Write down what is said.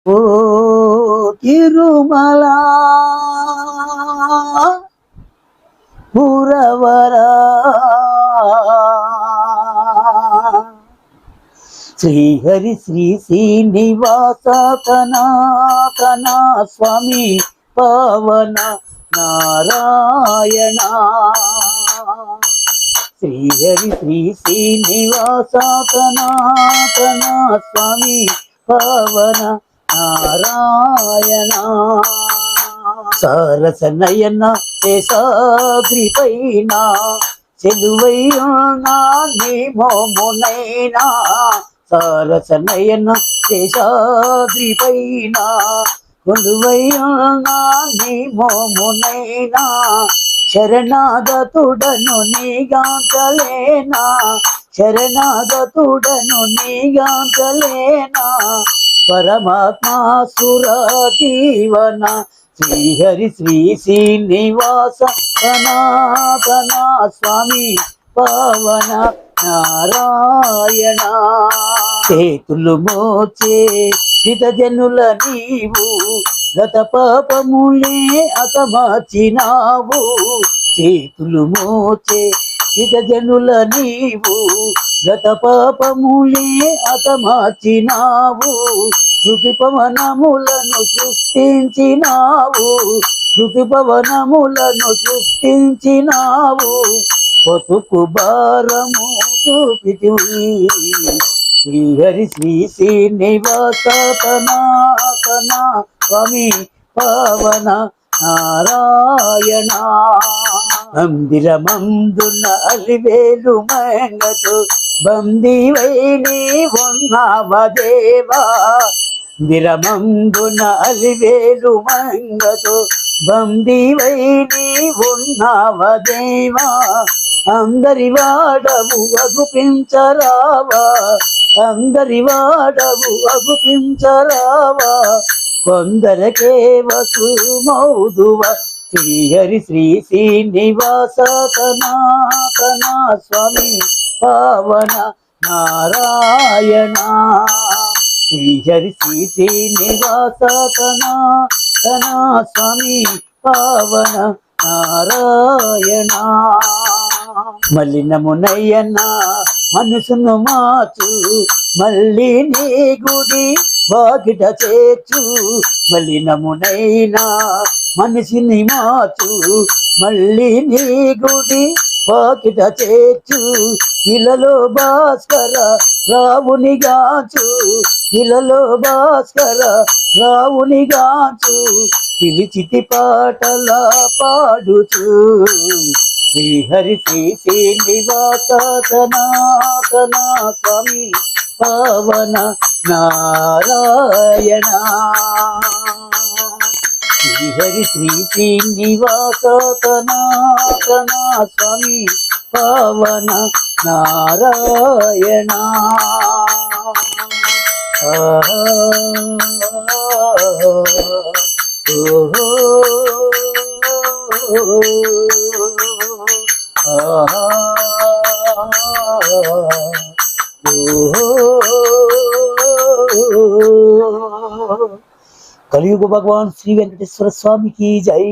ఓ తిరుమల పురవరా శ్రీహరి శ్రీ శ్రీనివాస కనా స్వామి పవన నారాయణ శ్రీహరి శ్రీ శ్రీనివాస కనా స్వామి పవన నారాయణ సరస నయన శేషాద్రి పైన చెలువైనా నీ మోమునైనా సరస నయన శేషాద్రి పైన కొలువైనా నీ మోమునైనా శరణాగతుడను నీగాంచలేనా శరణాగతుడను నీగాంచలేనా పరమాత్మా సుర జీవన శ్రీహరి శ్రీ శ్రీనివాస కనా స్వామి పవన నారాయణ చేతులు మోచే చితజనుల నీవు గత పాపములే అతమార్చినావు చేతులు మోచే చితజనుల నీవు గత పాపములే అతమార్చినావు శృతి పవనములను సృష్టించినావు శృతి పవనములను సృష్టించినావు బతుకు భారము చూపితివి శ్రీహరి శ్రీ శ్రీనివాస కనా స్వామి పవన నారాయణ మందిరమందున అలివేలు మంగతో బందీవైని ఉన్నావదేవా మందిరమందున అలివేలు మంగతో బందీవైని ఉన్నావదేవా అందరి వాడవు అగుపించరావా అందరి వాడవు అగుపించరావా కొందరకే వసు మౌదువ శ్రీహరి శ్రీ శ్రీనివాస కనా స్వామి పవన నారాయణ శ్రీహరి శ్రీ శ్రీనివాస కనా స్వామి పవన నారాయణ మలినమునయ్యన మనసును మార్చు మళ్ళీ నీ గుడి వాకిట చేర్చు మలినమునైనా మనిషిని మార్చు మళ్ళీ నీ గుడి వాకిట చేర్చు ఇలలో భాస్కర రావుని గాచు ఇలలో భాస్కర రావుని గాచు పిలిచితి పాటల పాడుచు శ్రీహరి శ్రీ శ్రీనివాస కనా స్వామి పవన నారాయణ శ్రీహరి శ్రీ శ్రీనివాస కనా స్వామి పవన నారాయణ కలియుగ భగవాన్ శ్రీ వెంకటేశ్వర స్వామికి జై।